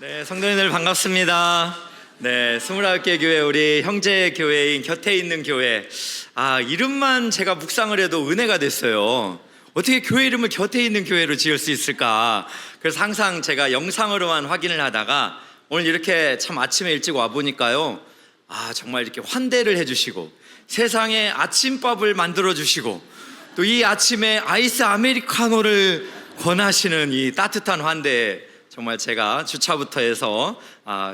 네, 성도님들 반갑습니다. 네, 29개 교회 우리 형제 교회인 곁에 있는 교회. 이름만 제가 묵상을 해도 은혜가 됐어요. 어떻게 교회 이름을 곁에 있는 교회로 지을 수 있을까? 그래서 항상 제가 영상으로만 확인을 하다가 오늘 이렇게 참 아침에 일찍 와 보니까요. 정말 이렇게 환대를 해주시고 세상에 아침밥을 만들어 주시고 또 이 아침에 아이스 아메리카노를 권하시는 이 따뜻한 환대, 정말 제가 주차부터 해서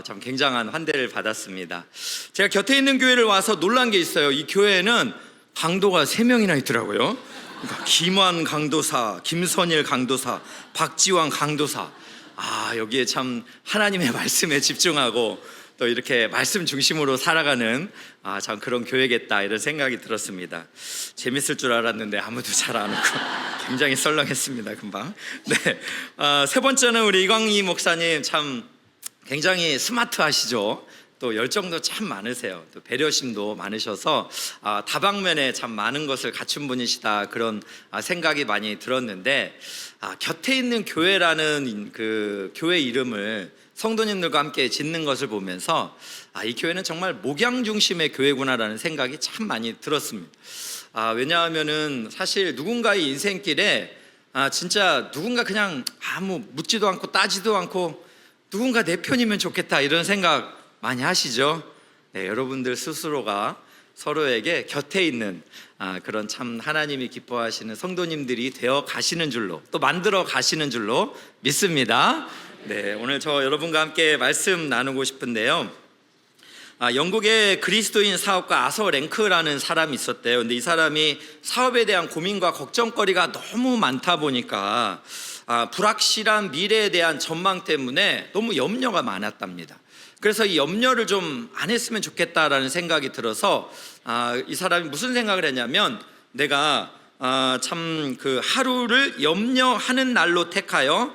참 굉장한 환대를 받았습니다. 제가 곁에 있는 교회를 와서 놀란 게 있어요. 이 교회는 강도가 3명이나 있더라고요. 그러니까 김환 강도사, 김선일 강도사, 박지왕 강도사. 여기에 참 하나님의 말씀에 집중하고 또 이렇게 말씀 중심으로 살아가는 참 그런 교회겠다, 이런 생각이 들었습니다. 재밌을 줄 알았는데 아무도 잘 안 오고 굉장히 썰렁했습니다, 금방. 네, 세 번째는 우리 이광희 목사님, 참 굉장히 스마트하시죠. 또 열정도 참 많으세요. 또 배려심도 많으셔서 다방면에 참 많은 것을 갖춘 분이시다, 그런 생각이 많이 들었는데, 곁에 있는 교회라는 그 교회 이름을 성도님들과 함께 짓는 것을 보면서 이 교회는 정말 목양 중심의 교회구나라는 생각이 참 많이 들었습니다. 왜냐하면은 사실 누군가의 인생길에 진짜 누군가 그냥 아무 묻지도 않고 따지도 않고 누군가 내 편이면 좋겠다, 이런 생각 많이 하시죠? 네, 여러분들 스스로가 서로에게 곁에 있는 그런 참 하나님이 기뻐하시는 성도님들이 되어 가시는 줄로, 또 만들어 가시는 줄로 믿습니다. 네, 오늘 저 여러분과 함께 말씀 나누고 싶은데요. 영국의 그리스도인 사업가 아서 랭크라는 사람이 있었대요. 근데 이 사람이 사업에 대한 고민과 걱정거리가 너무 많다 보니까 불확실한 미래에 대한 전망 때문에 너무 염려가 많았답니다. 그래서 이 염려를 좀 안 했으면 좋겠다라는 생각이 들어서 이 사람이 무슨 생각을 했냐면, 내가 참 그 하루를 염려하는 날로 택하여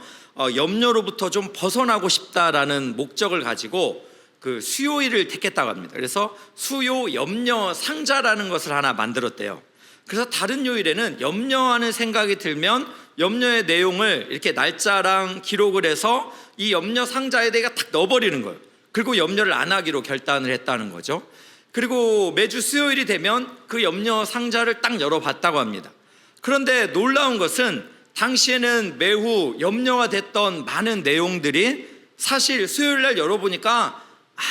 염려로부터 좀 벗어나고 싶다라는 목적을 가지고 그 수요일을 택했다고 합니다. 그래서 수요 염려 상자라는 것을 하나 만들었대요. 그래서 다른 요일에는 염려하는 생각이 들면 염려의 내용을 이렇게 날짜랑 기록을 해서 이 염려 상자에 내가 탁 넣어버리는 거예요. 그리고 염려를 안 하기로 결단을 했다는 거죠. 그리고 매주 수요일이 되면 그 염려 상자를 딱 열어봤다고 합니다. 그런데 놀라운 것은 당시에는 매우 염려가 됐던 많은 내용들이 사실 수요일날 열어보니까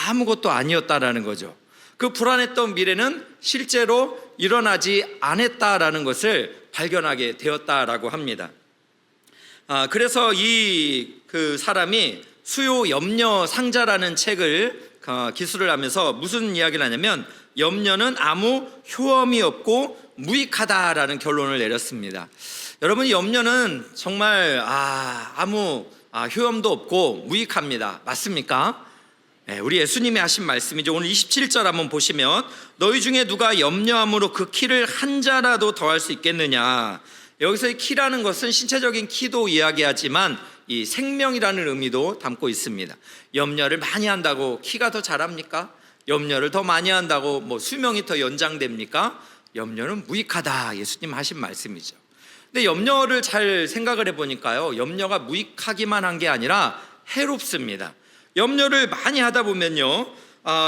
아무것도 아니었다라는 거죠. 그 불안했던 미래는 실제로 일어나지 않았다라는 것을 발견하게 되었다라고 합니다. 그래서 그 사람이 수요 염려 상자라는 책을 기술을 하면서 무슨 이야기를 하냐면, 염려는 아무 효험이 없고 무익하다라는 결론을 내렸습니다. 여러분, 염려는 정말 아무 효험도 없고 무익합니다. 맞습니까? 네, 우리 예수님이 하신 말씀이죠. 오늘 27절 한번 보시면, 너희 중에 누가 염려함으로 그 키를 한 자라도 더할 수 있겠느냐. 여기서 이 키라는 것은 신체적인 키도 이야기하지만 이 생명이라는 의미도 담고 있습니다. 염려를 많이 한다고 키가 더 자랍니까? 염려를 더 많이 한다고 수명이 더 연장됩니까? 염려는 무익하다, 예수님 하신 말씀이죠. 근데 염려를 잘 생각을 해보니까요, 염려가 무익하기만 한 게 아니라 해롭습니다. 염려를 많이 하다 보면요,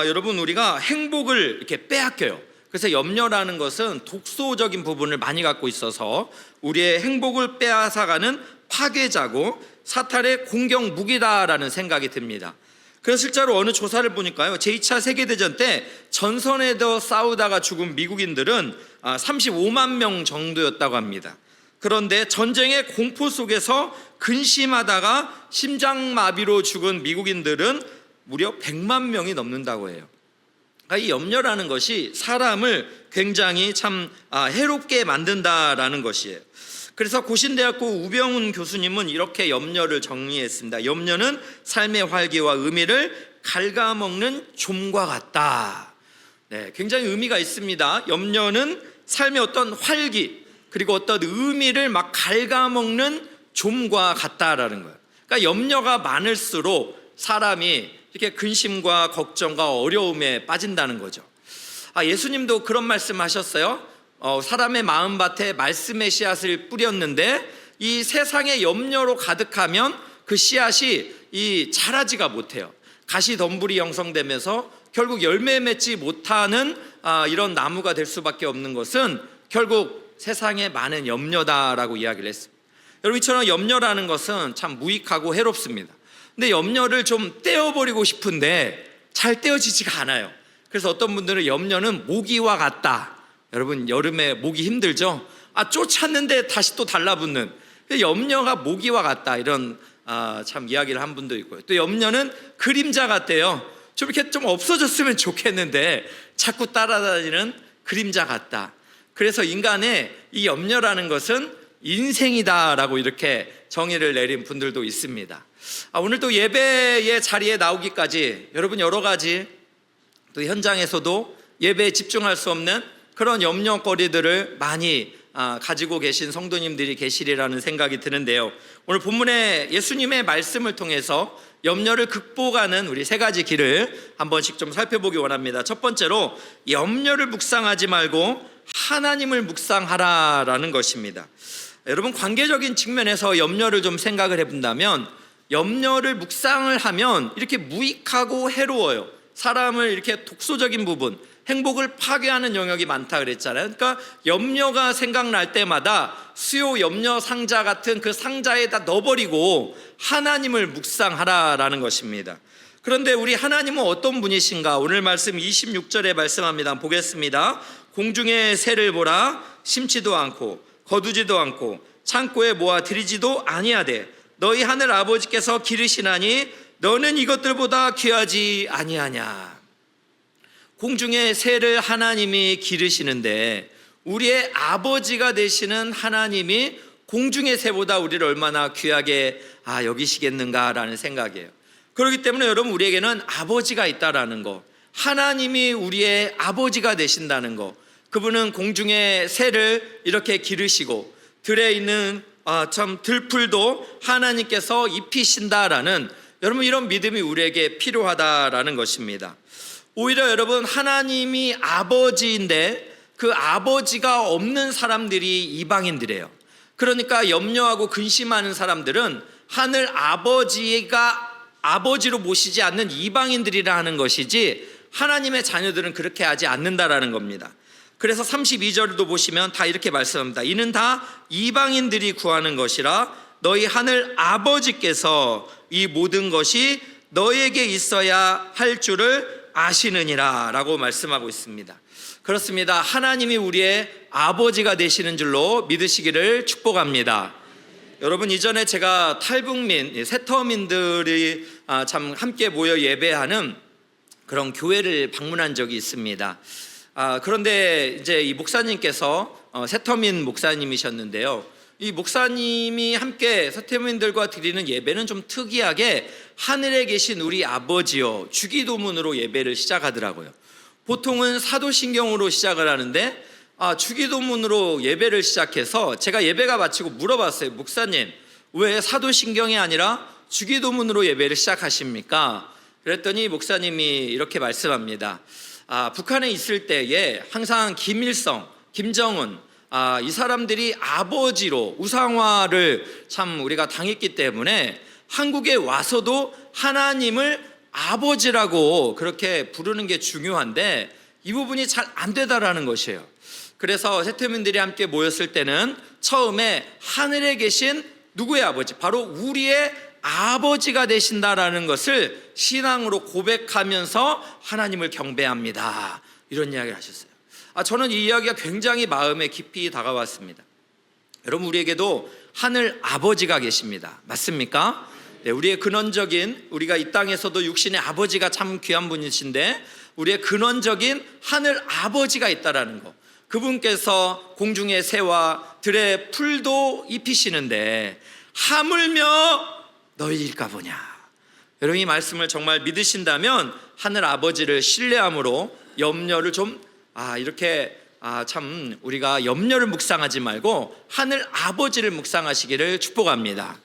여러분, 우리가 행복을 이렇게 빼앗겨요. 그래서 염려라는 것은 독소적인 부분을 많이 갖고 있어서 우리의 행복을 빼앗아가는 파괴자고 사탄의 공격 무기다라는 생각이 듭니다. 그래서 실제로 어느 조사를 보니까요, 제2차 세계대전 때 전선에서 싸우다가 죽은 미국인들은 35만 명 정도였다고 합니다. 그런데 전쟁의 공포 속에서 근심하다가 심장마비로 죽은 미국인들은 무려 100만 명이 넘는다고 해요. 이 염려라는 것이 사람을 굉장히 참 해롭게 만든다라는 것이에요. 그래서 고신대학교 우병훈 교수님은 이렇게 염려를 정리했습니다. 염려는 삶의 활기와 의미를 갉아먹는 좀과 같다. 네, 굉장히 의미가 있습니다. 염려는 삶의 어떤 활기, 그리고 어떤 의미를 막 갉아먹는 좀과 같다라는 거예요. 그러니까 염려가 많을수록 사람이 이렇게 근심과 걱정과 어려움에 빠진다는 거죠. 예수님도 그런 말씀 하셨어요. 사람의 마음밭에 말씀의 씨앗을 뿌렸는데 이 세상의 염려로 가득하면 그 씨앗이 이 자라지가 못해요. 가시덤불이 형성되면서 결국 열매 맺지 못하는 이런 나무가 될 수밖에 없는 것은 결국 세상에 많은 염려다라고 이야기를 했습니다. 여러분, 이처럼 염려라는 것은 참 무익하고 해롭습니다. 근데 염려를 좀 떼어버리고 싶은데 잘 떼어지지가 않아요. 그래서 어떤 분들은 염려는 모기와 같다. 여러분, 여름에 모기 힘들죠? 쫓았는데 다시 또 달라붙는, 염려가 모기와 같다, 이런 참 이야기를 한 분도 있고요. 또 염려는 그림자 같대요. 좀 이렇게 좀 없어졌으면 좋겠는데 자꾸 따라다니는 그림자 같다. 그래서 인간의 이 염려라는 것은 인생이다라고 이렇게 정의를 내린 분들도 있습니다. 오늘 또 예배의 자리에 나오기까지 여러분, 여러 가지 또 현장에서도 예배에 집중할 수 없는 그런 염려거리들을 많이 가지고 계신 성도님들이 계시리라는 생각이 드는데요, 오늘 본문에 예수님의 말씀을 통해서 염려를 극복하는 우리 세 가지 길을 한 번씩 좀 살펴보기 원합니다. 첫 번째로, 염려를 묵상하지 말고 하나님을 묵상하라라는 것입니다. 여러분, 관계적인 측면에서 염려를 좀 생각을 해본다면, 염려를 묵상을 하면 이렇게 무익하고 해로워요. 사람을 이렇게 독소적인 부분, 행복을 파괴하는 영역이 많다 그랬잖아요. 그러니까 염려가 생각날 때마다 수요 염려 상자 같은 그 상자에다 넣어버리고 하나님을 묵상하라라는 것입니다. 그런데 우리 하나님은 어떤 분이신가? 오늘 말씀 26절에 말씀합니다. 보겠습니다. 공중의 새를 보라. 심지도 않고 거두지도 않고 창고에 모아 들이지도 아니하되 너희 하늘 아버지께서 기르시나니 너는 이것들보다 귀하지 아니하냐. 공중의 새를 하나님이 기르시는데 우리의 아버지가 되시는 하나님이 공중의 새보다 우리를 얼마나 귀하게 여기시겠는가라는 생각이에요. 그렇기 때문에 여러분, 우리에게는 아버지가 있다라는 거, 하나님이 우리의 아버지가 되신다는 거, 그분은 공중의 새를 이렇게 기르시고 들에 있는 참 들풀도 하나님께서 입히신다라는, 여러분, 이런 믿음이 우리에게 필요하다라는 것입니다. 오히려 여러분, 하나님이 아버지인데 그 아버지가 없는 사람들이 이방인들이에요. 그러니까 염려하고 근심하는 사람들은 하늘 아버지가 아버지로 모시지 않는 이방인들이라 하는 것이지, 하나님의 자녀들은 그렇게 하지 않는다라는 겁니다. 그래서 32절도 보시면 다 이렇게 말씀합니다. 이는 다 이방인들이 구하는 것이라 너희 하늘 아버지께서 이 모든 것이 너에게 있어야 할 줄을 아시느니라 라고 말씀하고 있습니다. 그렇습니다. 하나님이 우리의 아버지가 되시는 줄로 믿으시기를 축복합니다. 여러분, 이전에 제가 탈북민, 세터민들이 참 함께 모여 예배하는 그런 교회를 방문한 적이 있습니다. 그런데 이제 이 목사님께서 세터민 목사님이셨는데요, 이 목사님이 함께 세터민들과 드리는 예배는 좀 특이하게 하늘에 계신 우리 아버지요 주기도문으로 예배를 시작하더라고요. 보통은 사도신경으로 시작을 하는데 주기도문으로 예배를 시작해서 제가 예배가 마치고 물어봤어요. 목사님, 왜 사도신경이 아니라 주기도문으로 예배를 시작하십니까? 그랬더니 목사님이 이렇게 말씀합니다. 북한에 있을 때에 항상 김일성, 김정은, 이 사람들이 아버지로 우상화를 참 우리가 당했기 때문에 한국에 와서도 하나님을 아버지라고 그렇게 부르는 게 중요한데 이 부분이 잘 안 되다라는 것이에요. 그래서 세터민들이 함께 모였을 때는 처음에 하늘에 계신 누구의 아버지, 바로 우리의 아버지가 되신다라는 것을 신앙으로 고백하면서 하나님을 경배합니다, 이런 이야기를 하셨어요. 저는 이 이야기가 굉장히 마음에 깊이 다가왔습니다. 여러분, 우리에게도 하늘 아버지가 계십니다. 맞습니까? 네, 우리의 근원적인, 우리가 이 땅에서도 육신의 아버지가 참 귀한 분이신데 우리의 근원적인 하늘 아버지가 있다라는 거, 그분께서 공중의 새와 들의 풀도 입히시는데 하물며 너희일까 보냐. 여러분, 이 말씀을 정말 믿으신다면 하늘 아버지를 신뢰함으로 염려를 좀 이렇게 참 우리가 염려를 묵상하지 말고 하늘 아버지를 묵상하시기를 축복합니다.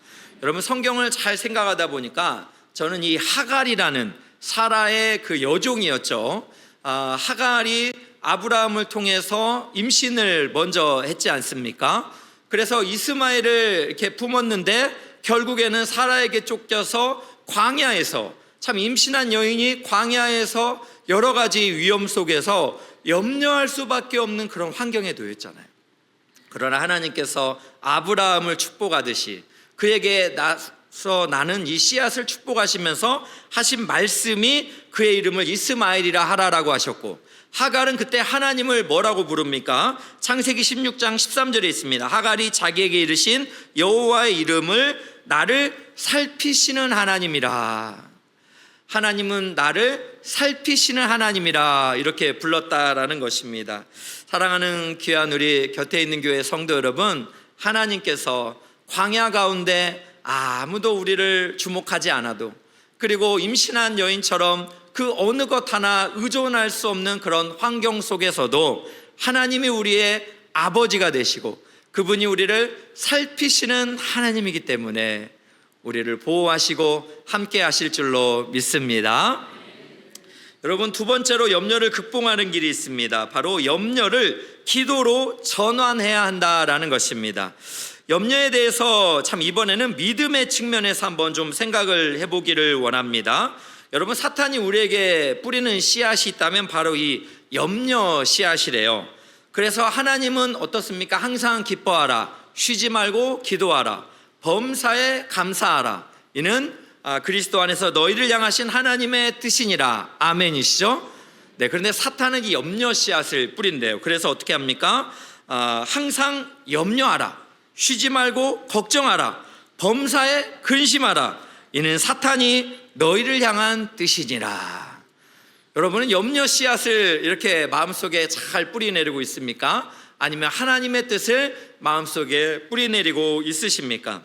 여러분, 성경을 잘 생각하다 보니까 저는 이 하갈이라는 사라의 그 여종이었죠. 하갈이 아브라함을 통해서 임신을 먼저 했지 않습니까? 그래서 이스마엘을 이렇게 품었는데 결국에는 사라에게 쫓겨서 광야에서, 참 임신한 여인이 광야에서 여러 가지 위험 속에서 염려할 수밖에 없는 그런 환경에 놓였잖아요. 그러나 하나님께서 아브라함을 축복하듯이 그에게 나는 이 씨앗을 축복하시면서 하신 말씀이 그의 이름을 이스마엘이라 하라라고 하셨고, 하갈은 그때 하나님을 뭐라고 부릅니까? 창세기 16장 13절에 있습니다. 하갈이 자기에게 이르신 여호와의 이름을 나를 살피시는 하나님이라, 하나님은 나를 살피시는 하나님이라 이렇게 불렀다라는 것입니다. 사랑하는 귀한 우리 곁에 있는 교회 성도 여러분, 하나님께서 광야 가운데 아무도 우리를 주목하지 않아도, 그리고 임신한 여인처럼 그 어느 것 하나 의존할 수 없는 그런 환경 속에서도 하나님이 우리의 아버지가 되시고 그분이 우리를 살피시는 하나님이기 때문에 우리를 보호하시고 함께 하실 줄로 믿습니다. 여러분, 두 번째로 염려를 극복하는 길이 있습니다. 바로 염려를 기도로 전환해야 한다라는 것입니다. 염려에 대해서 참 이번에는 믿음의 측면에서 한번 좀 생각을 해보기를 원합니다. 여러분, 사탄이 우리에게 뿌리는 씨앗이 있다면 바로 이 염려 씨앗이래요. 그래서 하나님은 어떻습니까? 항상 기뻐하라, 쉬지 말고 기도하라, 범사에 감사하라, 이는 그리스도 안에서 너희를 향하신 하나님의 뜻이니라. 아멘이시죠? 네, 그런데 사탄은 이 염려 씨앗을 뿌린대요. 그래서 어떻게 합니까? 항상 염려하라, 쉬지 말고 걱정하라, 범사에 근심하라, 이는 사탄이 너희를 향한 뜻이니라. 여러분은 염려 씨앗을 이렇게 마음속에 잘 뿌리내리고 있습니까? 아니면 하나님의 뜻을 마음속에 뿌리내리고 있으십니까?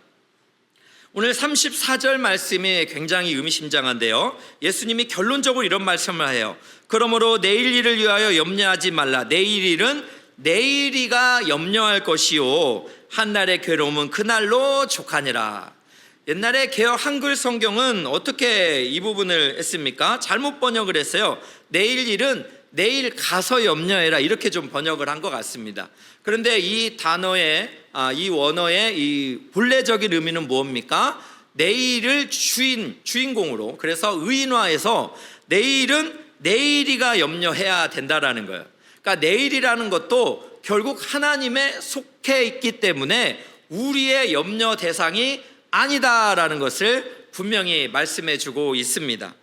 오늘 34절 말씀이 굉장히 의미심장한데요, 예수님이 결론적으로 이런 말씀을 해요. 그러므로 내일 일을 위하여 염려하지 말라. 내일 일은 내일이가 염려할 것이요 한날의 괴로움은 그날로 족하니라. 옛날에 개역 한글 성경은 어떻게 이 부분을 했습니까? 잘못 번역을 했어요. 내일 일은 내일 가서 염려해라, 이렇게 좀 번역을 한 것 같습니다. 그런데 이 단어의 이 원어의 이 본래적인 의미는 뭡니까? 내일을 주인공으로, 그래서 의인화해서 내일은 내일이가 염려해야 된다라는 거예요. 그러니까 내일이라는 것도 결국 하나님에 속해 있기 때문에 우리의 염려 대상이 아니다라는 것을 분명히 말씀해 주고 있습니다.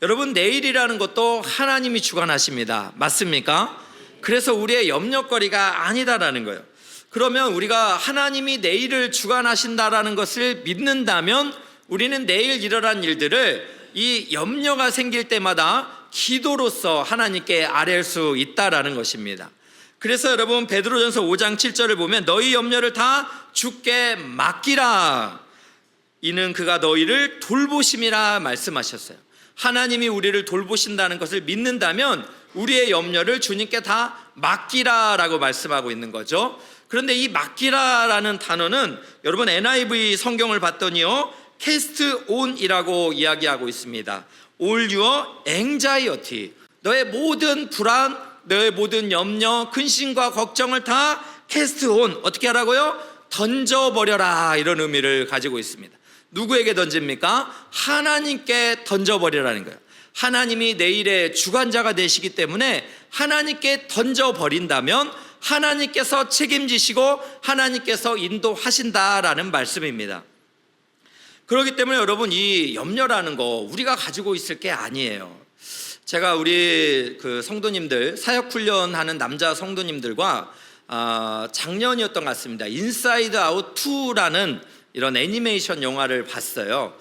여러분, 내일이라는 것도 하나님이 주관하십니다. 맞습니까? 그래서 우리의 염려거리가 아니다라는 거예요. 그러면 우리가 하나님이 내일을 주관하신다라는 것을 믿는다면 우리는 내일 일어날 일들을 이 염려가 생길 때마다 기도로서 하나님께 아뢰할 수 있다라는 것입니다. 그래서 여러분, 베드로전서 5장 7절을 보면 너희 염려를 다 주께 맡기라, 이는 그가 너희를 돌보심이라 말씀하셨어요. 하나님이 우리를 돌보신다는 것을 믿는다면 우리의 염려를 주님께 다 맡기라라고 말씀하고 있는 거죠. 그런데 이 맡기라라는 단어는 여러분 NIV 성경을 봤더니요, cast on이라고 이야기하고 있습니다. all your anxiety, 너의 모든 불안, 너의 모든 염려, 근심과 걱정을 다 cast on, 어떻게 하라고요? 던져버려라, 이런 의미를 가지고 있습니다. 누구에게 던집니까? 하나님께 던져버리라는 거예요. 하나님이 내일의 주관자가 되시기 때문에 하나님께 던져버린다면 하나님께서 책임지시고 하나님께서 인도하신다라는 말씀입니다. 그렇기 때문에 여러분, 이 염려라는 거 우리가 가지고 있을 게 아니에요. 제가 우리 그 성도님들, 사역훈련하는 남자 성도님들과 작년이었던 것 같습니다. 인사이드 아웃 2라는 이런 애니메이션 영화를 봤어요.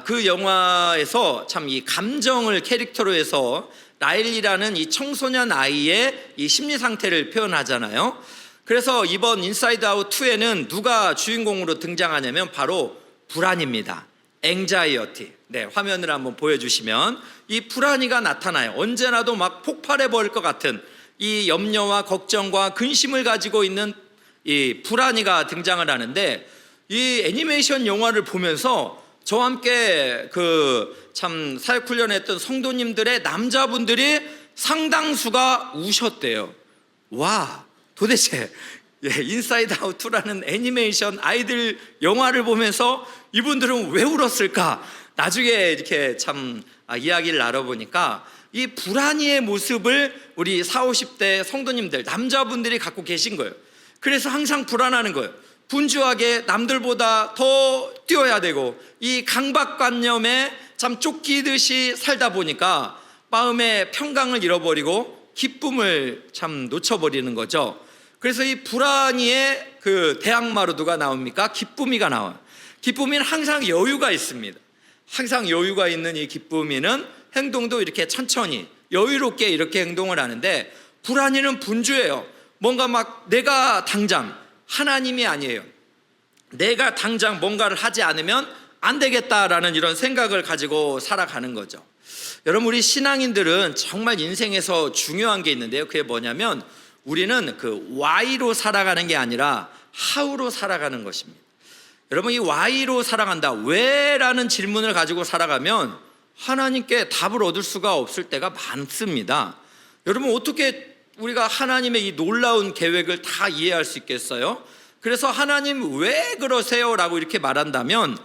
그 영화에서 참 이 감정을 캐릭터로 해서 라일리라는 이 청소년 아이의 이 심리 상태를 표현하잖아요. 그래서 이번 인사이드 아웃 2에는 누가 주인공으로 등장하냐면 바로 불안입니다. anxiety. 네, 화면을 한번 보여주시면 이 불안이가 나타나요. 언제나도 막 폭발해 버릴 것 같은 이 염려와 걱정과 근심을 가지고 있는 이 불안이가 등장을 하는데, 이 애니메이션 영화를 보면서 저와 함께 그 참 사역훈련했던 성도님들의 남자분들이 상당수가 우셨대요. 와, 도대체 인사이드 아웃 2라는 애니메이션 아이들 영화를 보면서 이분들은 왜 울었을까? 나중에 이렇게 참 이야기를 나눠보니까 이 불안이의 모습을 우리 40, 50대 성도님들, 남자분들이 갖고 계신 거예요. 그래서 항상 불안하는 거예요. 분주하게 남들보다 더 뛰어야 되고, 이 강박관념에 참 쫓기듯이 살다 보니까 마음의 평강을 잃어버리고 기쁨을 참 놓쳐버리는 거죠. 그래서 이 불안이의 그 대항마로 누가 나옵니까? 기쁨이가 나와요. 기쁨이는 항상 여유가 있습니다. 항상 여유가 있는 이 기쁨이는 행동도 이렇게 천천히 여유롭게 이렇게 행동을 하는데, 불안이는 분주해요. 뭔가 막 내가 당장, 하나님이 아니에요, 내가 당장 뭔가를 하지 않으면 안 되겠다라는 이런 생각을 가지고 살아가는 거죠. 여러분, 우리 신앙인들은 정말 인생에서 중요한 게 있는데요, 그게 뭐냐면 우리는 그 Y로 살아가는 게 아니라 How로 살아가는 것입니다. 여러분, 이 Y로 살아간다, 왜라는 질문을 가지고 살아가면 하나님께 답을 얻을 수가 없을 때가 많습니다. 여러분, 어떻게 우리가 하나님의 이 놀라운 계획을 다 이해할 수 있겠어요? 그래서 하나님 왜 그러세요? 라고 이렇게 말한다면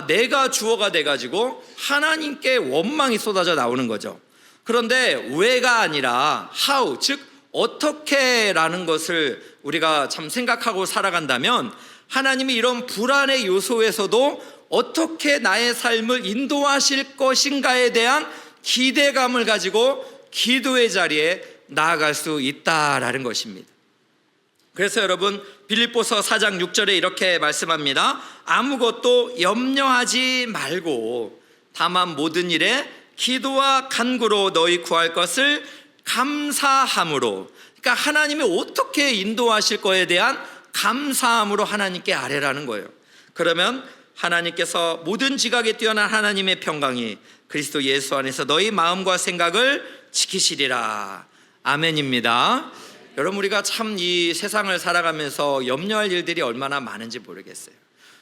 내가 주어가 돼가지고 하나님께 원망이 쏟아져 나오는 거죠. 그런데 왜가 아니라 how, 즉 어떻게 라는 것을 우리가 참 생각하고 살아간다면 하나님이 이런 불안의 요소에서도 어떻게 나의 삶을 인도하실 것인가에 대한 기대감을 가지고 기도의 자리에 나아갈 수 있다라는 것입니다. 그래서 여러분, 빌립보서 4장 6절에 이렇게 말씀합니다. 아무것도 염려하지 말고 다만 모든 일에 기도와 간구로 너희 구할 것을 감사함으로, 그러니까 하나님이 어떻게 인도하실 거에 대한 감사함으로 하나님께 아뢰라는 거예요. 그러면 하나님께서 모든 지각에 뛰어난 하나님의 평강이 그리스도 예수 안에서 너희 마음과 생각을 지키시리라. 아멘입니다. 여러분, 우리가 참 이 세상을 살아가면서 염려할 일들이 얼마나 많은지 모르겠어요.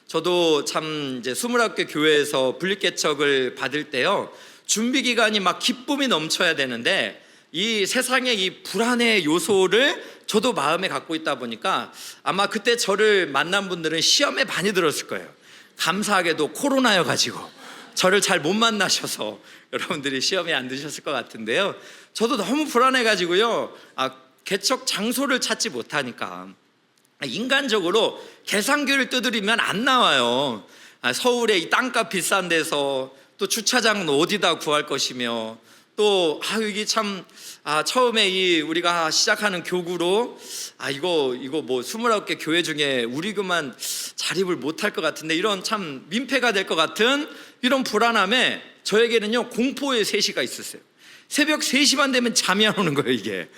저도 참 이제 20학교 교회에서 분립개척을 받을 때요, 준비 기간이 막 기쁨이 넘쳐야 되는데 이 세상의 이 불안의 요소를 저도 마음에 갖고 있다 보니까 아마 그때 저를 만난 분들은 시험에 많이 들었을 거예요. 감사하게도 코로나여가지고 저를 잘 못 만나셔서 여러분들이 시험에 안 드셨을 것 같은데요, 저도 너무 불안해가지고요, 개척 장소를 찾지 못하니까 인간적으로 계산기를 두드리면 안 나와요. 서울에 이 땅값 비싼 데서 또 주차장은 어디다 구할 것이며, 또 이게 참 처음에 이 우리가 시작하는 교구로 이거 뭐 29개 교회 중에 우리 교만 자립을 못할 것 같은데, 이런 참 민폐가 될 것 같은 이런 불안함에 저에게는요 공포의 3시가 있었어요. 새벽 3시만 되면 잠이 안 오는 거예요. 이게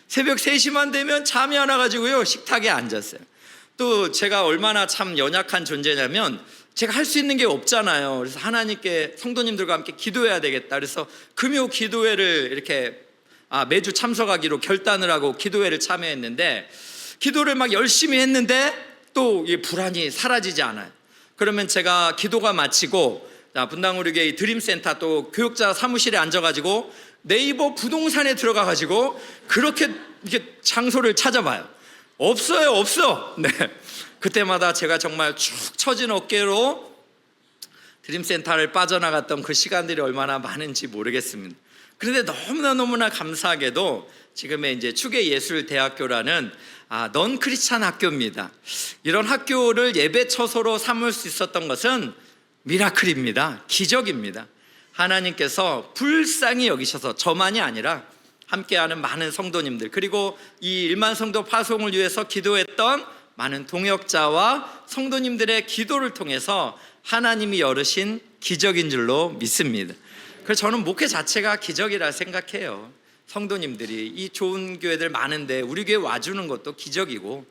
새벽 3시만 되면 잠이 안 와가지고요 식탁에 앉았어요. 또 제가 얼마나 참 연약한 존재냐면 제가 할 수 있는 게 없잖아요. 그래서 하나님께 성도님들과 함께 기도해야 되겠다. 그래서 금요 기도회를 이렇게 매주 참석하기로 결단을 하고 기도회를 참여했는데, 기도를 막 열심히 했는데 또 이 불안이 사라지지 않아요. 그러면 제가 기도가 마치고 분당 우리 교회 드림센터 또 교육자 사무실에 앉아가지고 네이버 부동산에 들어가가지고 그렇게 이렇게 장소를 찾아봐요. 없어. 네. 그때마다 제가 정말 축 처진 어깨로 드림센터를 빠져나갔던 그 시간들이 얼마나 많은지 모르겠습니다. 그런데 너무나 감사하게도 지금의 이제 추계예술대학교라는 넌 크리스찬 학교입니다. 이런 학교를 예배 처소로 삼을 수 있었던 것은 미라클입니다. 기적입니다. 하나님께서 불쌍히 여기셔서 저만이 아니라 함께하는 많은 성도님들, 그리고 이 1만 성도 파송을 위해서 기도했던 많은 동역자와 성도님들의 기도를 통해서 하나님이 열으신 기적인 줄로 믿습니다. 그래서 저는 목회 자체가 기적이라 생각해요. 성도님들이 이 좋은 교회들 많은데 우리 교회 와주는 것도 기적이고,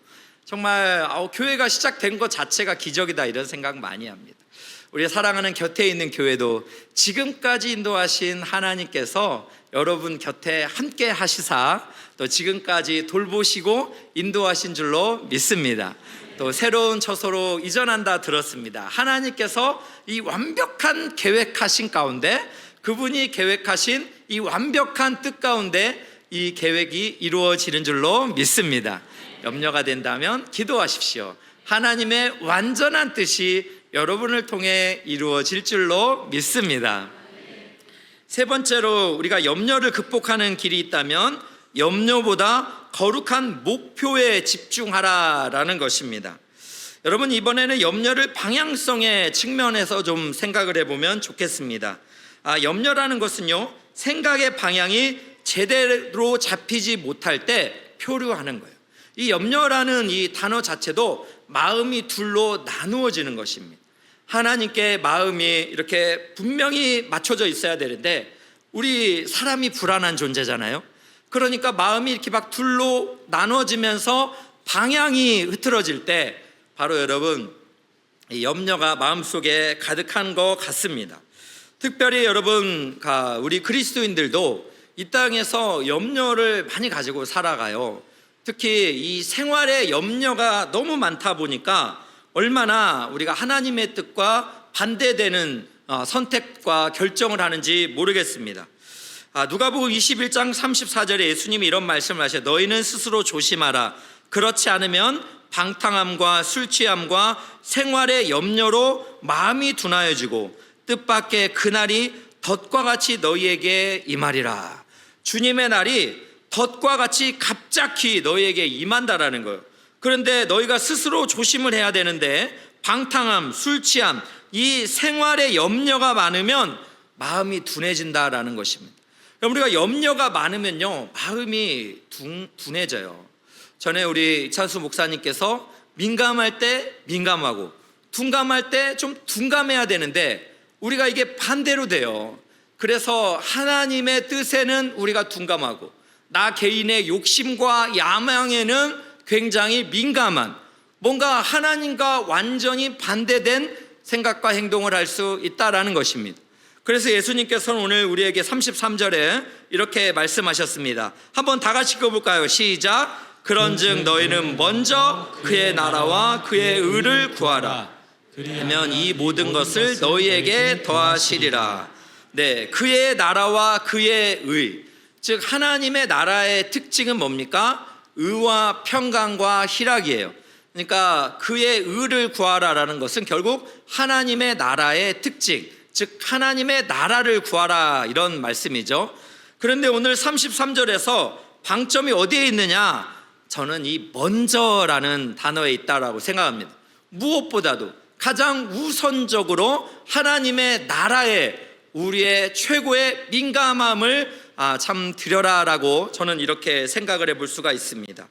정말 교회가 시작된 것 자체가 기적이다, 이런 생각 많이 합니다. 우리 사랑하는 곁에 있는 교회도 지금까지 인도하신 하나님께서 여러분 곁에 함께 하시사 또 지금까지 돌보시고 인도하신 줄로 믿습니다. 또 새로운 처소로 이전한다 들었습니다. 하나님께서 이 완벽한 계획하신 가운데, 그분이 계획하신 이 완벽한 뜻 가운데 이 계획이 이루어지는 줄로 믿습니다. 염려가 된다면 기도하십시오. 하나님의 완전한 뜻이 여러분을 통해 이루어질 줄로 믿습니다. 세 번째로 우리가 염려를 극복하는 길이 있다면 염려보다 거룩한 목표에 집중하라라는 것입니다. 여러분, 이번에는 염려를 방향성의 측면에서 좀 생각을 해보면 좋겠습니다. 염려라는 것은요, 생각의 방향이 제대로 잡히지 못할 때 표류하는 거예요. 이 염려라는 이 단어 자체도 마음이 둘로 나누어지는 것입니다. 하나님께 마음이 이렇게 분명히 맞춰져 있어야 되는데 우리 사람이 불안한 존재잖아요. 그러니까 마음이 이렇게 막 둘로 나눠지면서 방향이 흐트러질 때 바로 여러분, 이 염려가 마음속에 가득한 것 같습니다. 특별히 여러분, 우리 그리스도인들도 이 땅에서 염려를 많이 가지고 살아가요. 특히 이 생활에 염려가 너무 많다 보니까 얼마나 우리가 하나님의 뜻과 반대되는 선택과 결정을 하는지 모르겠습니다. 누가복음 21장 34절에 예수님이 이런 말씀을 하셔요. 너희는 스스로 조심하라. 그렇지 않으면 방탕함과 술 취함과 생활의 염려로 마음이 둔하여지고 뜻밖의 그날이 덫과 같이 너희에게 임하리라. 주님의 날이 덫과 같이 갑자기 너희에게 임한다라는 거예요. 그런데 너희가 스스로 조심을 해야 되는데 방탕함, 술 취함, 이 생활의 염려가 많으면 마음이 둔해진다라는 것입니다. 우리가 염려가 많으면요, 마음이 둔해져요. 전에 우리 이찬수 목사님께서 민감할 때 민감하고 둔감할 때 좀 둔감해야 되는데 우리가 이게 반대로 돼요. 그래서 하나님의 뜻에는 우리가 둔감하고 나 개인의 욕심과 야망에는 굉장히 민감한, 뭔가 하나님과 완전히 반대된 생각과 행동을 할 수 있다라는 것입니다. 그래서 예수님께서는 오늘 우리에게 33절에 이렇게 말씀하셨습니다. 한번 다 같이 읽어볼까요? 시작. 그런즉 너희는 먼저 그의 나라와 그의 의를 구하라. 그러면 이 모든 것을 너희에게 더하시리라. 네, 그의 나라와 그의 의, 즉 하나님의 나라의 특징은 뭡니까? 의와 평강과 희락이에요. 그러니까 그의 의를 구하라라는 것은 결국 하나님의 나라의 특징, 즉 하나님의 나라를 구하라, 이런 말씀이죠. 그런데 오늘 33절에서 방점이 어디에 있느냐? 저는 이 먼저라는 단어에 있다라고 생각합니다. 무엇보다도 가장 우선적으로 하나님의 나라에 우리의 최고의 민감함을 참 드려라라고 저는 이렇게 생각을 해볼 수가 있습니다.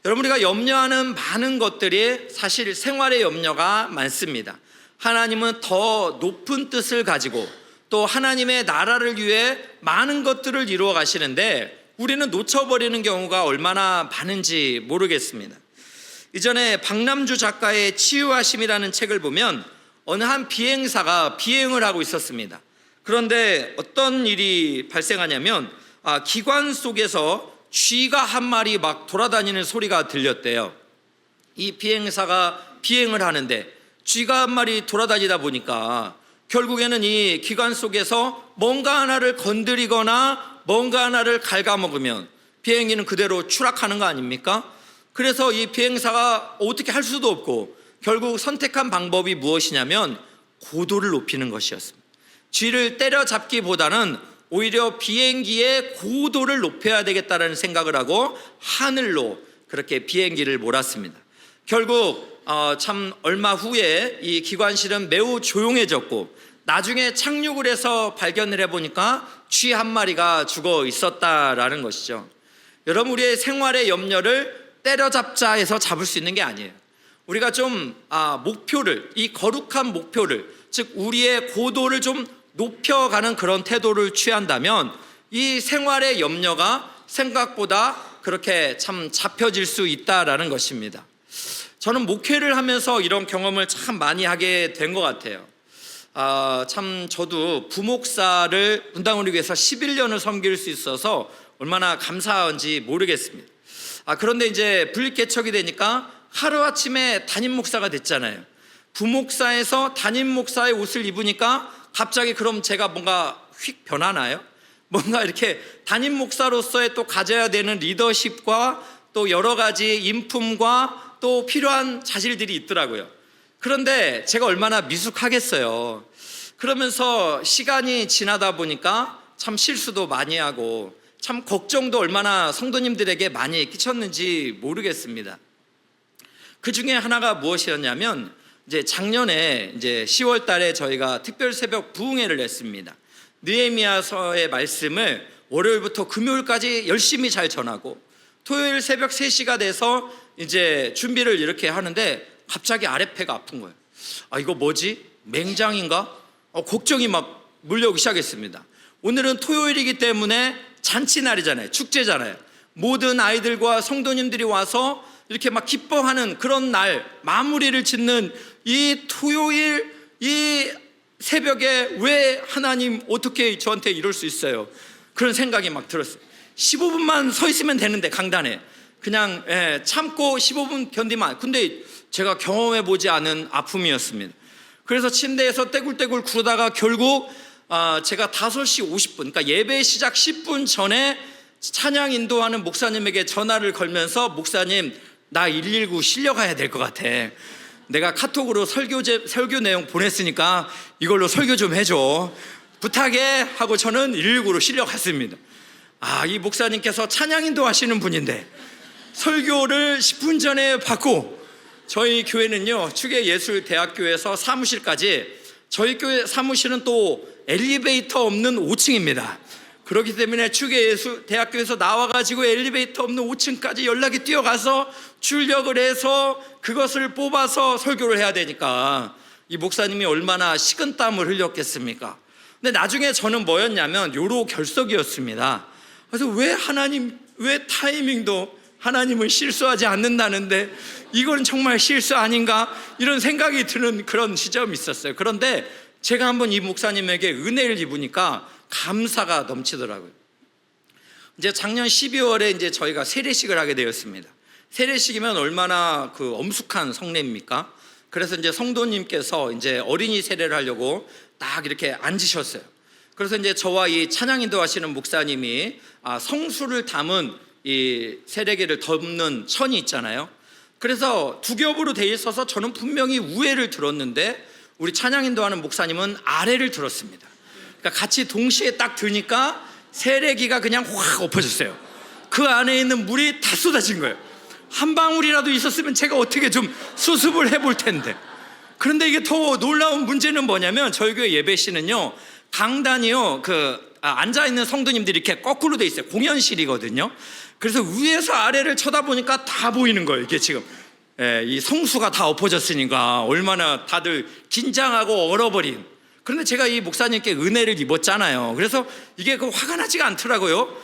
여러분, 우리가 염려하는 많은 것들이 사실 생활의 염려가 많습니다. 하나님은 더 높은 뜻을 가지고 또 하나님의 나라를 위해 많은 것들을 이루어 가시는데 우리는 놓쳐버리는 경우가 얼마나 많은지 모르겠습니다. 이전에 박남주 작가의 치유하심이라는 책을 보면 어느 한 비행사가 비행을 하고 있었습니다. 그런데 어떤 일이 발생하냐면 기관 속에서 쥐가 한 마리 막 돌아다니는 소리가 들렸대요. 이 비행사가 비행을 하는데 쥐가 한 마리 돌아다니다 보니까 결국에는 이 기관 속에서 뭔가 하나를 건드리거나 뭔가 하나를 갉아먹으면 비행기는 그대로 추락하는 거 아닙니까? 그래서 이 비행사가 어떻게 할 수도 없고 결국 선택한 방법이 무엇이냐면 고도를 높이는 것이었습니다. 쥐를 때려잡기보다는 오히려 비행기의 고도를 높여야 되겠다는 생각을 하고 하늘로 그렇게 비행기를 몰았습니다. 결국 참 얼마 후에 이 기관실은 매우 조용해졌고 나중에 착륙을 해서 발견을 해보니까 쥐 한 마리가 죽어 있었다라는 것이죠. 여러분, 우리의 생활의 염려를 때려잡자 해서 잡을 수 있는 게 아니에요. 우리가 좀 목표를, 이 거룩한 목표를, 즉 우리의 고도를 좀 높여가는 그런 태도를 취한다면 이 생활의 염려가 생각보다 그렇게 참 잡혀질 수 있다라는 것입니다. 저는 목회를 하면서 이런 경험을 참 많이 하게 된 것 같아요. 참 저도 부목사를 분당을 위해서 11년을 섬길 수 있어서 얼마나 감사한지 모르겠습니다. 그런데 이제 분립개척이 되니까 하루아침에 담임 목사가 됐잖아요. 부목사에서 담임 목사의 옷을 입으니까 갑자기 그럼 제가 뭔가 휙 변하나요? 뭔가 이렇게 담임 목사로서의 또 가져야 되는 리더십과 또 여러 가지 인품과 또 필요한 자질들이 있더라고요. 그런데 제가 얼마나 미숙하겠어요. 그러면서 시간이 지나다 보니까 참 실수도 많이 하고 참 걱정도 얼마나 성도님들에게 많이 끼쳤는지 모르겠습니다. 그 중에 하나가 무엇이었냐면 이제 작년에 이제 10월 달에 저희가 특별 새벽 부흥회를 했습니다. 느헤미야서의 말씀을 월요일부터 금요일까지 열심히 잘 전하고 토요일 새벽 3시가 돼서 이제 준비를 이렇게 하는데 갑자기 아랫배가 아픈 거예요. 아, 이거 뭐지? 맹장인가? 걱정이 막 물려오기 시작했습니다. 오늘은 토요일이기 때문에 잔치날이잖아요. 축제잖아요. 모든 아이들과 성도님들이 와서 이렇게 막 기뻐하는 그런 날, 마무리를 짓는 이 토요일 이 새벽에 왜 하나님 어떻게 저한테 이럴 수 있어요? 그런 생각이 막 들었어요. 15분만 서 있으면 되는데 강단에 그냥 참고 15분 견디만. 근데 제가 경험해 보지 않은 아픔이었습니다. 그래서 침대에서 떼굴떼굴 구르다가 결국 제가 5시 50분, 그러니까 예배 시작 10분 전에 찬양 인도하는 목사님에게 전화를 걸면서 목사님, 나 119 실려가야 될 것 같아. 내가 카톡으로 설교 내용 보냈으니까 이걸로 설교 좀 해줘. 부탁해 하고 저는 119로 실려갔습니다. 이 목사님께서 찬양 인도하시는 분인데 설교를 10분 전에 받고, 저희 교회는요 축예예술대학교에서 사무실까지, 저희 교회 사무실은 또 엘리베이터 없는 5층입니다. 그렇기 때문에 축예예술대학교에서 나와가지고 엘리베이터 없는 5층까지 연락이 뛰어가서 출력을 해서 그것을 뽑아서 설교를 해야 되니까 이 목사님이 얼마나 식은땀을 흘렸겠습니까? 근데 나중에 저는 뭐였냐면 요로 결석이었습니다. 그래서 왜 타이밍도 하나님은 실수하지 않는다는데 이건 정말 실수 아닌가? 이런 생각이 드는 그런 시점이 있었어요. 그런데 제가 한번 이 목사님에게 은혜를 입으니까 감사가 넘치더라고요. 이제 작년 12월에 이제 저희가 세례식을 하게 되었습니다. 세례식이면 얼마나 그 엄숙한 성례입니까? 그래서 이제 성도님께서 이제 어린이 세례를 하려고 딱 이렇게 앉으셨어요. 그래서 이제 저와 이 찬양 인도하시는 목사님이 성수를 담은 이 세례기를 덮는 천이 있잖아요. 그래서 두 겹으로 돼 있어서 저는 분명히 우회를 들었는데 우리 찬양 인도하는 목사님은 아래를 들었습니다. 그러니까 같이 동시에 딱 드니까 세례기가 그냥 확 엎어졌어요. 그 안에 있는 물이 다 쏟아진 거예요. 한 방울이라도 있었으면 제가 어떻게 좀 수습을 해볼 텐데. 그런데 이게 더 놀라운 문제는 뭐냐면 저희 교회 예배실은요 강단이요 앉아있는 성도님들이 이렇게 거꾸로 돼 있어요. 공연실이거든요. 그래서 위에서 아래를 쳐다보니까 다 보이는 거예요. 이게 지금 이 성수가 다 엎어졌으니까 얼마나 다들 긴장하고 얼어버린. 그런데 제가 이 목사님께 은혜를 입었잖아요. 그래서 이게 화가 나지가 않더라고요.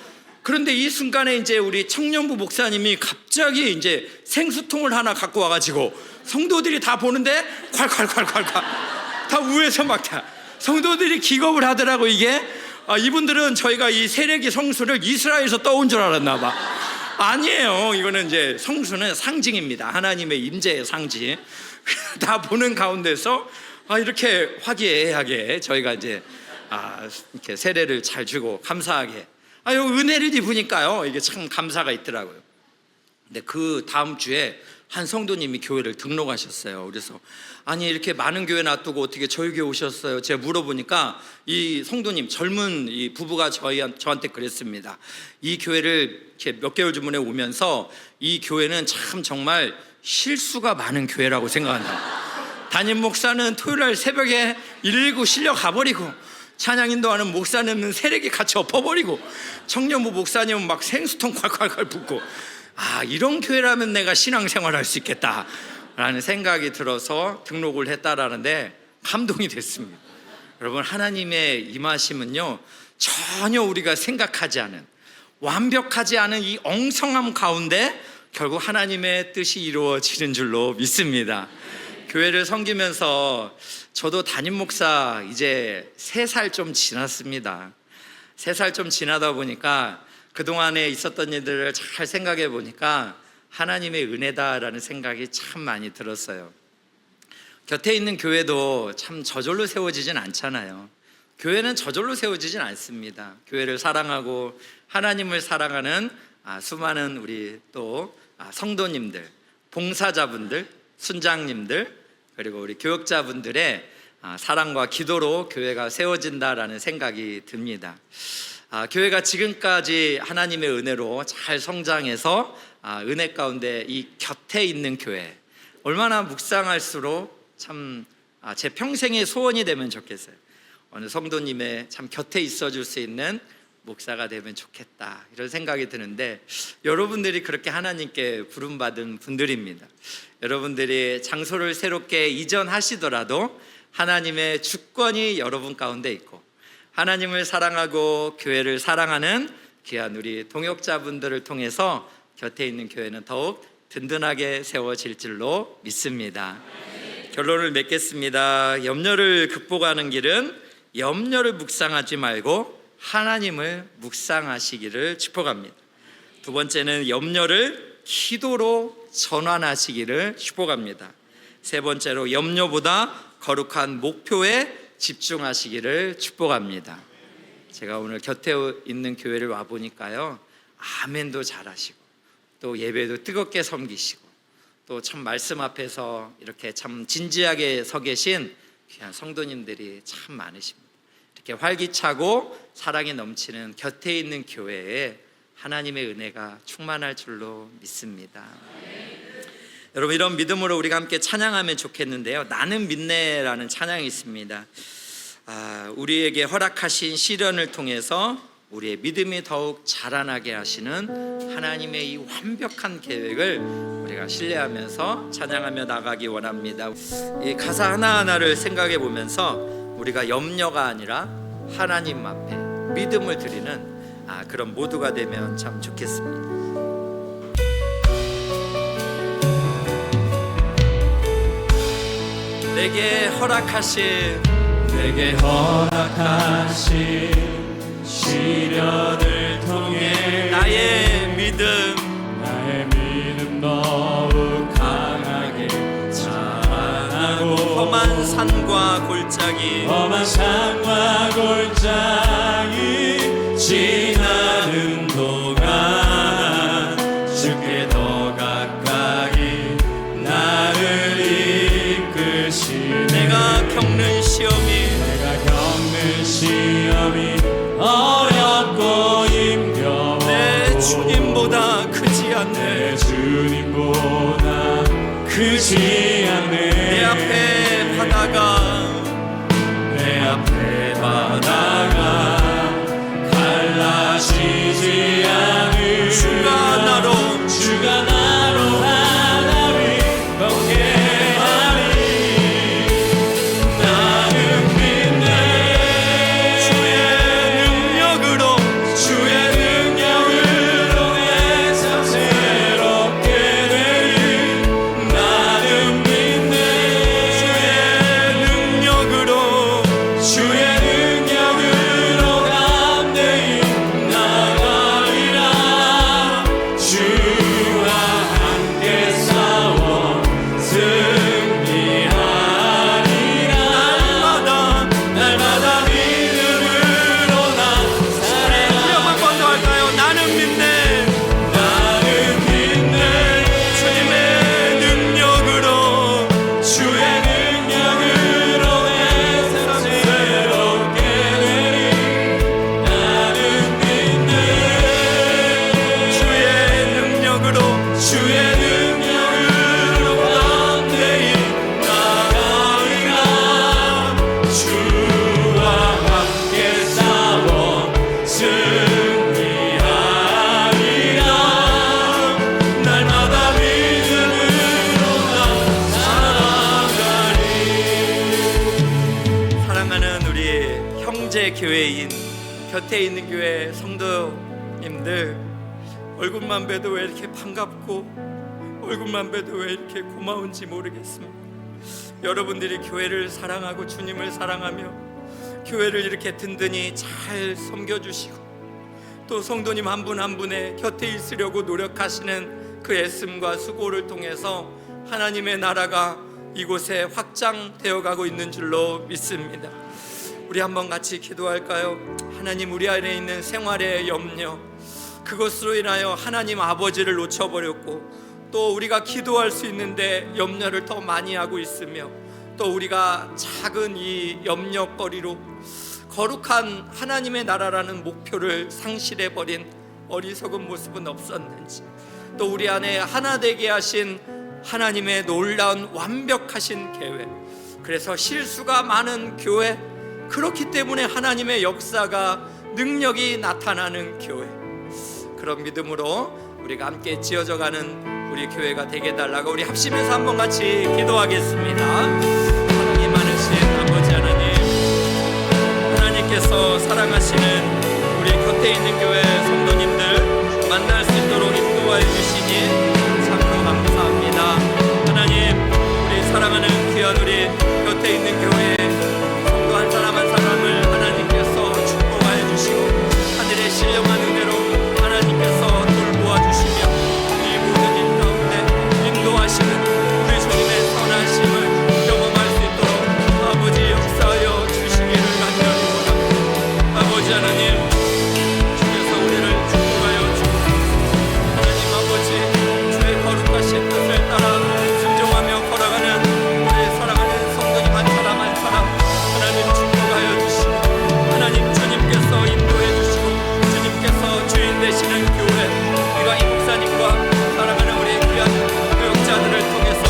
그런데 이 순간에 이제 우리 청년부 목사님이 갑자기 이제 생수통을 하나 갖고 와가지고 성도들이 다 보는데 콸콸콸콸콸 다 위에서 막 다 성도들이 기겁을 하더라고. 이게 이분들은 저희가 이 세례기 성수를 이스라엘에서 떠온 줄 알았나 봐. 아니에요. 이거는 이제 성수는 상징입니다. 하나님의 임재의 상징. 다 보는 가운데서 이렇게 화기애애하게 저희가 이제 이렇게 세례를 잘 주고 감사하게 은혜를 입으니까요 이게 참 감사가 있더라고요. 근데 그 다음 주에 한 성도님이 교회를 등록하셨어요. 그래서 이렇게 많은 교회 놔두고 어떻게 저희 교회 오셨어요? 제가 물어보니까 이 성도님, 젊은 이 부부가 저한테 그랬습니다. 이 교회를 이렇게 몇 개월 전에 오면서 이 교회는 참 정말 실수가 많은 교회라고 생각한다. 담임 목사는 토요일날 새벽에 119 실려 가버리고, 찬양 인도하는 목사님은 세례기 같이 엎어버리고, 청년부 목사님은 막 생수통 콸콸콸 붓고, 이런 교회라면 내가 신앙생활 할 수 있겠다라는 생각이 들어서 등록을 했다라는데 감동이 됐습니다. 여러분, 하나님의 임하심은요 전혀 우리가 생각하지 않은, 완벽하지 않은 이 엉성함 가운데 결국 하나님의 뜻이 이루어지는 줄로 믿습니다. 교회를 섬기면서 저도 담임 목사 이제 3살 좀 지났습니다. 3살 좀 지나다 보니까 그동안에 있었던 일들을 잘 생각해 보니까 하나님의 은혜다라는 생각이 참 많이 들었어요. 곁에 있는 교회도 참 저절로 세워지진 않잖아요. 교회는 저절로 세워지진 않습니다. 교회를 사랑하고 하나님을 사랑하는 수많은 우리 또 성도님들, 봉사자분들, 순장님들, 그리고 우리 교역자분들의 사랑과 기도로 교회가 세워진다라는 생각이 듭니다. 교회가 지금까지 하나님의 은혜로 잘 성장해서 은혜 가운데 이 곁에 있는 교회, 얼마나 묵상할수록 참 제 평생의 소원이 되면 좋겠어요. 어느 성도님의 참 곁에 있어줄 수 있는 목사가 되면 좋겠다, 이런 생각이 드는데, 여러분들이 그렇게 하나님께 부름받은 분들입니다. 여러분들이 장소를 새롭게 이전하시더라도 하나님의 주권이 여러분 가운데 있고, 하나님을 사랑하고 교회를 사랑하는 귀한 우리 동역자분들을 통해서 곁에 있는 교회는 더욱 든든하게 세워질 줄로 믿습니다. 결론을 맺겠습니다. 염려를 극복하는 길은 염려를 묵상하지 말고 하나님을 묵상하시기를 축복합니다. 두 번째는 염려를 기도로 전환하시기를 축복합니다. 세 번째로 염려보다 거룩한 목표에 집중하시기를 축복합니다. 제가 오늘 곁에 있는 교회를 와보니까요, 아멘도 잘하시고 또 예배도 뜨겁게 섬기시고 또 참 말씀 앞에서 이렇게 참 진지하게 서 계신 귀한 성도님들이 참 많으십니다. 이렇게 활기차고 사랑이 넘치는 곁에 있는 교회에 하나님의 은혜가 충만할 줄로 믿습니다. 여러분, 이런 믿음으로 우리가 함께 찬양하면 좋겠는데요, 나는 믿네라는 찬양이 있습니다. 우리에게 허락하신 시련을 통해서 우리의 믿음이 더욱 자라나게 하시는 하나님의 이 완벽한 계획을 우리가 신뢰하면서 찬양하며 나가기 원합니다. 이 가사 하나하나를 생각해 보면서 우리가 염려가 아니라 하나님 앞에 믿음을 드리는 그런 모두가 되면 참 좋겠습니다. 내게 허락하신 시련을 통해 나의 믿음 더욱 강하게 자라나고 험한 산과 골짜기 지나는 동안 주께 더 가까이 나를 이끄시네. 내가 겪는 시험이 어렵고 힘겨워 내 주님보다 크지 않네. 내 앞에 바다가 갈라지지 않을 주가 나로 하나님 걷게 하리. 나는 믿네. 주의 능력으로 내가 새롭게 되리. 나는 믿네. 주의 능력으로 담대히 나가리라. 주와 함께 싸워 승리하리라. 날마다 믿음으로 나 살아가. 한번 더 할까요? 나는 믿네. 주님의 능력으로 주의 능력으로 내 삶 새롭게 되리. 나는 믿네. 주의 능력으로 담대히 나가리라. 주와 함께 싸워 승리하리라. 날마다 믿음으로 나 살아가리. 사랑하는 우리 형제 교회인 곁에 있는 교회 성도님들, 얼굴만 봬도 왜 이렇게 반갑고 얼굴만 봬도 왜 이렇게 고마운지 모르겠습니다. 여러분들이 교회를 사랑하고 주님을 사랑하며 교회를 이렇게 든든히 잘 섬겨주시고 또 성도님 한 분 한 분의 곁에 있으려고 노력하시는 그 애씀과 수고를 통해서 하나님의 나라가 이곳에 확장되어 가고 있는 줄로 믿습니다. 우리 한번 같이 기도할까요? 하나님, 우리 안에 있는 생활의 염려, 그것으로 인하여 하나님 아버지를 놓쳐버렸고, 또 우리가 기도할 수 있는데 염려를 더 많이 하고 있으며, 또 우리가 작은 이 염려거리로 거룩한 하나님의 나라라는 목표를 상실해버린 어리석은 모습은 없었는지, 또 우리 안에 하나 되게 하신 하나님의 놀라운 완벽하신 계획, 그래서 실수가 많은 교회, 그렇기 때문에 하나님의 역사가 능력이 나타나는 교회, 그런 믿음으로 우리가 함께 지어져가는 우리 교회가 되게 해달라고 우리 합심해서 한번 같이 기도하겠습니다. 사랑이 많으신 아버지 하나님, 하나님께서 사랑하시는 우리 곁에 있는 교회 성도님들 만날 수 있도록 인도하여 주시니 참으로 감사합니다. 하나님, 우리 사랑하는 귀한 우리 곁에 있는 교회 성도 한 사람 한 사람을 하나님께서 축복하여 주시고, 하늘의 신령한 은혜로 하나님께서 돌보아 주시며, 이 모든 일 가운데 인도하시는 우리 주님의 선하심을 경험할 수 있도록 아버지 역사하여 주시기를 간절히 원합니다. 아버지 하나님, 주께서 우리를 축복하여 주옵소서. 하나님 아버지, 주의 거룩하신 뜻을 따라 순종하며 걸어가는 우리 사랑하는 성도님 한 사람 한 사람 하나님 축복하여 주시고, 하나님 주님께서 인도해 주시고, 주님께서 주인 되시는 교회, 우리가 이 목사님과 사랑하는 우리 귀한 교역자들을 통해서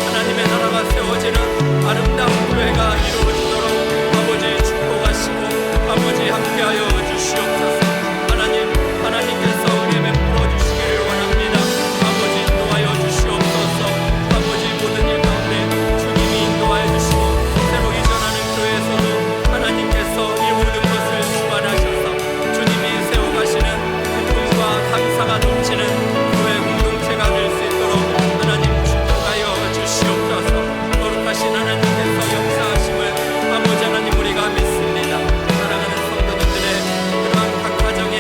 하나님의 나라가 세워지는 아름다운 교회가 이루어지도록 아버지 축복하시고 아버지 함께하여 주시옵소서. 하나님께서 우리에 베풀어 주시기를 원합니다. 아버지 인도하여 주시옵소서. 아버지 모든 일 가운데 주님이 인도하여 주시고, 새로 이전하는 교회에서도 하나님께서 이 모든 것을 주관하셔서 주님이 세워가시는 기쁨과 감사가 넘치는 교회 공동체가 될 수 있도록 하나님 축복하여 주시옵소서. 거룩하신 하나님께서 역사하심을 아버지 하나님 우리가 믿습니다. 사랑하는 성도님들의 그러한 각 가정에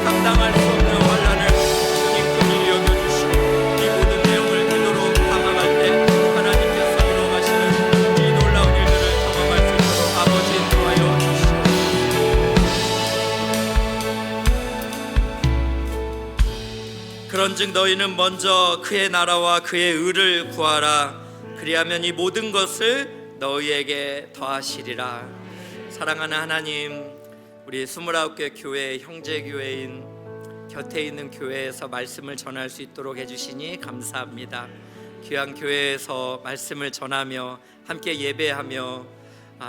감당할 수 없는 환난을 주님 긍휼히 여겨주시고, 이 모든 내용을 기도로 담아갈 때 하나님께서 이루어가시는 이 놀라운 일들을 경험할 수 있도록 아버지 인도하여 주시옵소서. 그런즉 너희는 먼저 그의 나라와 그의 의를 구하라. 그리하면 이 모든 것을 너희에게 더하시리라. 사랑하는 하나님, 우리 29개 교회 형제 교회인 곁에 있는 교회에서 말씀을 전할 수 있도록 해주시니 감사합니다. 귀한 교회에서 말씀을 전하며 함께 예배하며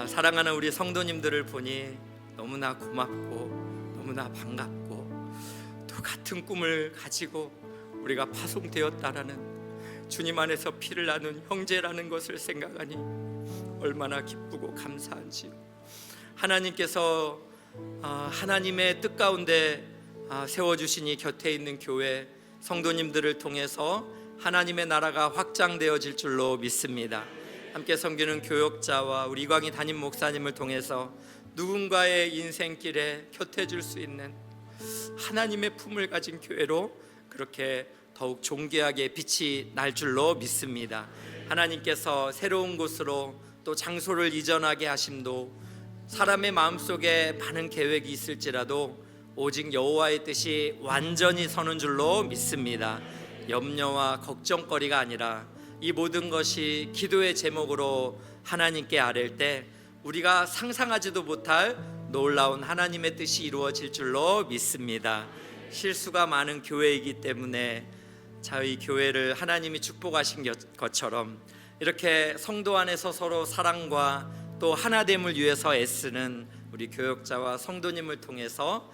사랑하는 우리 성도님들을 보니 너무나 고맙고 너무나 반갑고, 또 같은 꿈을 가지고 우리가 파송되었다라는 주님 안에서 피를 나눈 형제라는 것을 생각하니 얼마나 기쁘고 감사한지요. 하나님께서 하나님의 뜻 가운데 세워주시니 곁에 있는 교회 성도님들을 통해서 하나님의 나라가 확장되어질 줄로 믿습니다. 함께 섬기는 교역자와 우리 이광희 담임 목사님을 통해서 누군가의 인생길에 곁에 줄 수 있는 하나님의 품을 가진 교회로 그렇게 더욱 존귀하게 빛이 날 줄로 믿습니다. 하나님께서 새로운 곳으로 또 장소를 이전하게 하심도 사람의 마음속에 많은 계획이 있을지라도 오직 여호와의 뜻이 완전히 서는 줄로 믿습니다. 염려와 걱정거리가 아니라 이 모든 것이 기도의 제목으로 하나님께 아뢰일 때 우리가 상상하지도 못할 놀라운 하나님의 뜻이 이루어질 줄로 믿습니다. 실수가 많은 교회이기 때문에 저희 교회를 하나님이 축복하신 것처럼 이렇게 성도 안에서 서로 사랑과 또 하나됨을 위해서 애쓰는 우리 교역자와 성도님을 통해서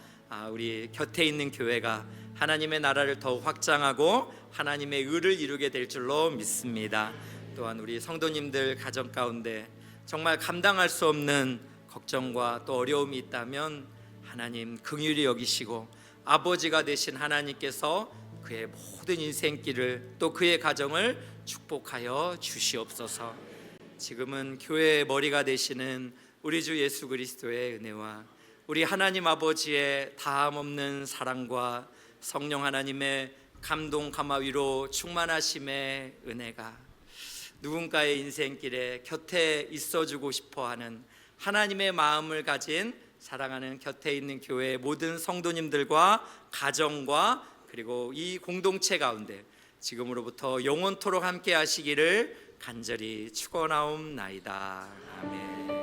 우리 곁에 있는 교회가 하나님의 나라를 더욱 확장하고 하나님의 의를 이루게 될 줄로 믿습니다. 또한 우리 성도님들 가정 가운데 정말 감당할 수 없는 걱정과 또 어려움이 있다면 하나님 긍휼히 여기시고 아버지가 되신 하나님께서 그의 모든 인생길을 또 그의 가정을 축복하여 주시옵소서. 지금은 교회의 머리가 되시는 우리 주 예수 그리스도의 은혜와 우리 하나님 아버지의 다함없는 사랑과 성령 하나님의 감동 감화위로 충만하심의 은혜가 누군가의 인생길에 곁에 있어주고 싶어하는 하나님의 마음을 가진 사랑하는 곁에 있는 교회의 모든 성도님들과 가정과 그리고 이 공동체 가운데 지금으로부터 영원토록 함께 하시기를 간절히 축원하옵나이다. 아멘.